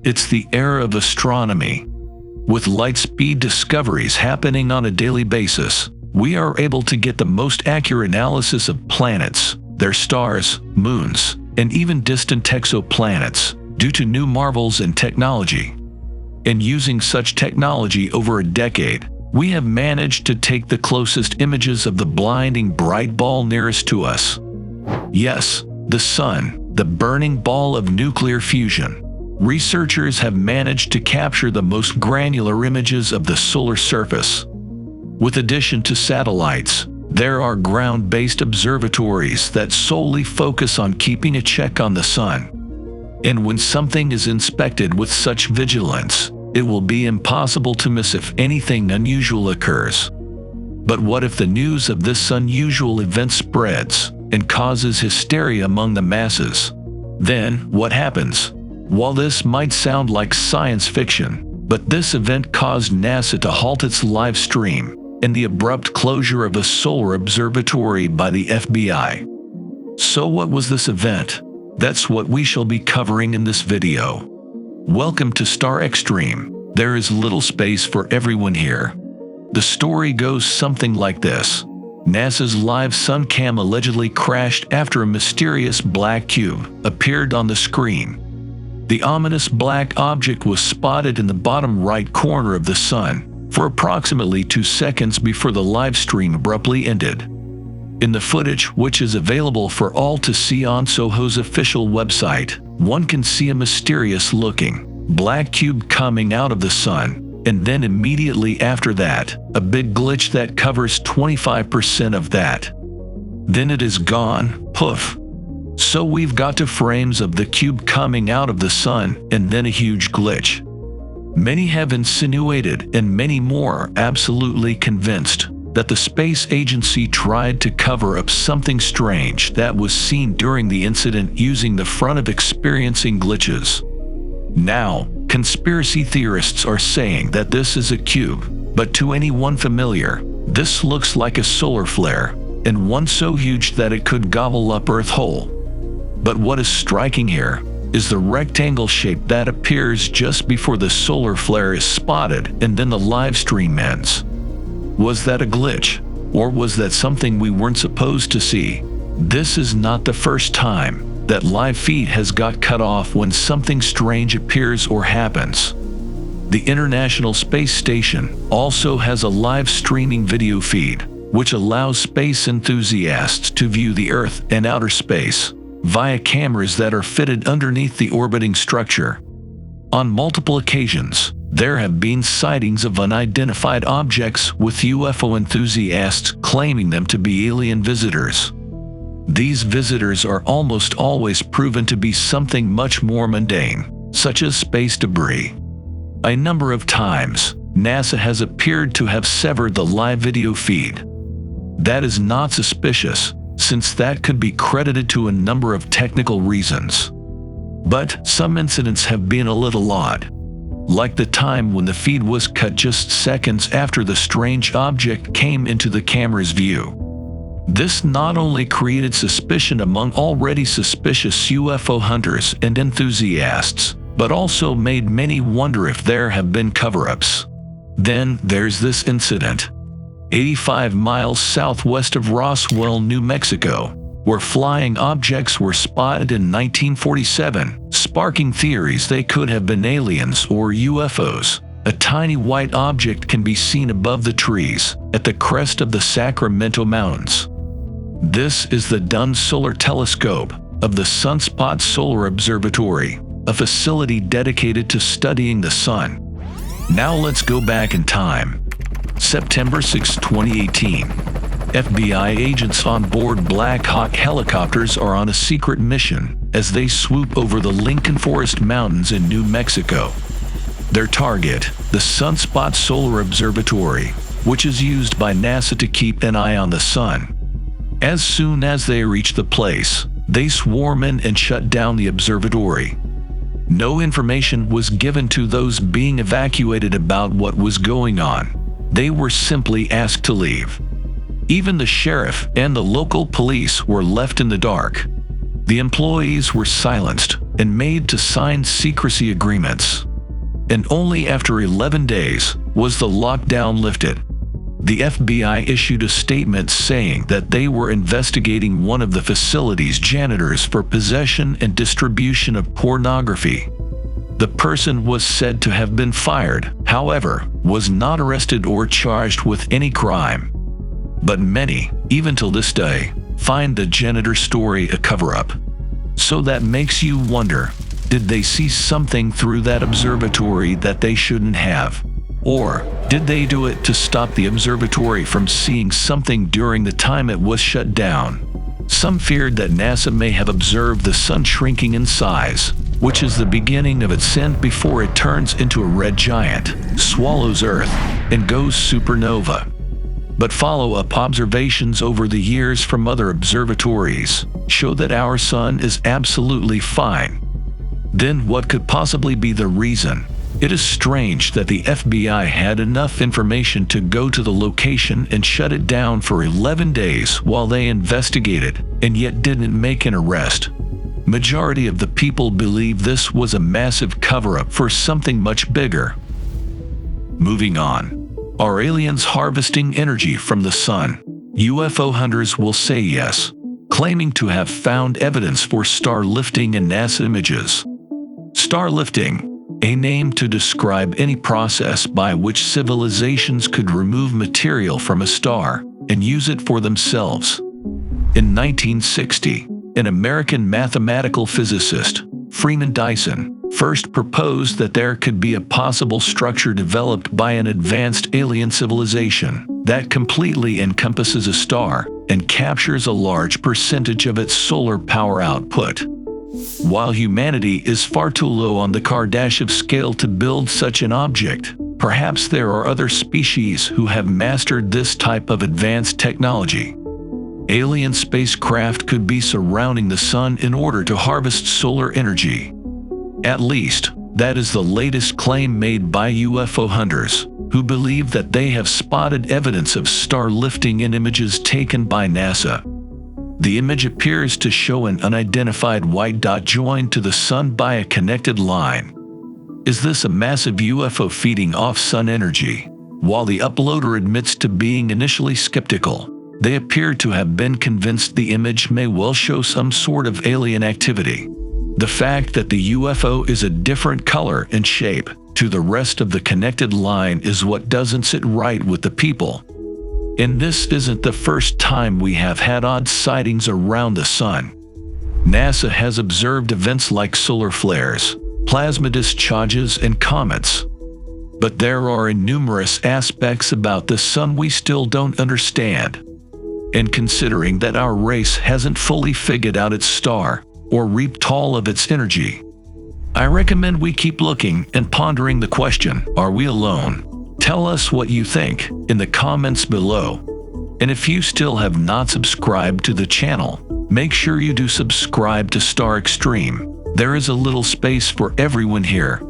It's the era of astronomy. With light-speed discoveries happening on a daily basis, we are able to get the most accurate analysis of planets, their stars, moons, and even distant exoplanets, due to new marvels in technology. And using such technology over a decade, we have managed to take the closest images of the blinding bright ball nearest to us. Yes, the Sun, the burning ball of nuclear fusion. Researchers have managed to capture the most granular images of the solar surface. With addition to satellites, there are ground-based observatories that solely focus on keeping a check on the Sun. And when something is inspected with such vigilance, it will be impossible to miss if anything unusual occurs. But what if the news of this unusual event spreads and causes hysteria among the masses? Then, what happens? While this might sound like science fiction, but this event caused NASA to halt its live stream and the abrupt closure of a solar observatory by the FBI. So what was this event? That's what we shall be covering in this video. Welcome to Starxtreme. There is little space for everyone here. The story goes something like this. NASA's live sun cam allegedly crashed after a mysterious black cube appeared on the screen. The ominous black object was spotted in the bottom right corner of the Sun for approximately 2 seconds before the live stream abruptly ended. In the footage, which is available for all to see on Soho's official website, one can see a mysterious-looking black cube coming out of the Sun, and then immediately after that, a big glitch that covers 25% of that. Then it is gone, poof. So we've got 2 frames of the cube coming out of the Sun and then a huge glitch. Many have insinuated, and many more are absolutely convinced, that the space agency tried to cover up something strange that was seen during the incident using the front of experiencing glitches. Now, conspiracy theorists are saying that this is a cube, but to anyone familiar, this looks like a solar flare, and one so huge that it could gobble up Earth whole. But what is striking here is the rectangle shape that appears just before the solar flare is spotted and then the live stream ends. Was that a glitch? Or was that something we weren't supposed to see? This is not the first time that live feed has got cut off when something strange appears or happens. The International Space Station also has a live streaming video feed, which allows space enthusiasts to view the Earth and outer space via cameras that are fitted underneath the orbiting structure. On multiple occasions, there have been sightings of unidentified objects, with UFO enthusiasts claiming them to be alien visitors. These visitors are almost always proven to be something much more mundane, such as space debris. A number of times, NASA has appeared to have severed the live video feed. That is not suspicious, since that could be credited to a number of technical reasons. But some incidents have been a little odd, like the time when the feed was cut just seconds after the strange object came into the camera's view. This not only created suspicion among already suspicious UFO hunters and enthusiasts, but also made many wonder if there have been cover-ups. Then there's this incident, 85 miles southwest of Roswell, New Mexico, where flying objects were spotted in 1947, sparking theories they could have been aliens or UFOs. A tiny white object can be seen above the trees at the crest of the Sacramento Mountains. This is the Dunn Solar Telescope of the Sunspot Solar Observatory, a facility dedicated to studying the Sun. Now let's go back in time. September 6, 2018. FBI agents on board Black Hawk helicopters are on a secret mission as they swoop over the Lincoln Forest Mountains in New Mexico. Their target, the Sunspot Solar Observatory, which is used by NASA to keep an eye on the Sun. As soon as they reach the place, they swarm in and shut down the observatory. No information was given to those being evacuated about what was going on. They were simply asked to leave. Even the sheriff and the local police were left in the dark. The employees were silenced, and made to sign secrecy agreements. And only after 11 days was the lockdown lifted. The FBI issued a statement saying that they were investigating one of the facility's janitors for possession and distribution of pornography. The person was said to have been fired, however, was not arrested or charged with any crime. But many, even till this day, find the janitor story a cover-up. So that makes you wonder, did they see something through that observatory that they shouldn't have? Or did they do it to stop the observatory from seeing something during the time it was shut down? Some feared that NASA may have observed the sun shrinking in size, which is the beginning of its ascent before it turns into a red giant, swallows Earth, and goes supernova. But follow-up observations over the years from other observatories show that our sun is absolutely fine. Then what could possibly be the reason? It is strange that the FBI had enough information to go to the location and shut it down for 11 days while they investigated, and yet didn't make an arrest. Majority of the people believe this was a massive cover-up for something much bigger. Moving on. Are aliens harvesting energy from the sun? UFO hunters will say yes, claiming to have found evidence for star lifting in NASA images. Star lifting, a name to describe any process by which civilizations could remove material from a star and use it for themselves. In 1960, an American mathematical physicist, Freeman Dyson, first proposed that there could be a possible structure developed by an advanced alien civilization that completely encompasses a star and captures a large percentage of its solar power output. While humanity is far too low on the Kardashev scale to build such an object, perhaps there are other species who have mastered this type of advanced technology. Alien spacecraft could be surrounding the sun in order to harvest solar energy. At least, that is the latest claim made by UFO hunters, who believe that they have spotted evidence of star lifting in images taken by NASA. The image appears to show an unidentified white dot joined to the sun by a connected line. Is this a massive UFO feeding off sun energy? While the uploader admits to being initially skeptical, they appear to have been convinced the image may well show some sort of alien activity. The fact that the UFO is a different color and shape to the rest of the connected line is what doesn't sit right with the people. And this isn't the first time we have had odd sightings around the sun. NASA has observed events like solar flares, plasma discharges, and comets. But there are numerous aspects about the sun we still don't understand. And considering that our race hasn't fully figured out its star or reaped all of its energy, I recommend we keep looking and pondering the question, are we alone? Tell us what you think in the comments below. And if you still have not subscribed to the channel, make sure you do subscribe to Starxtreme. There is a little space for everyone here.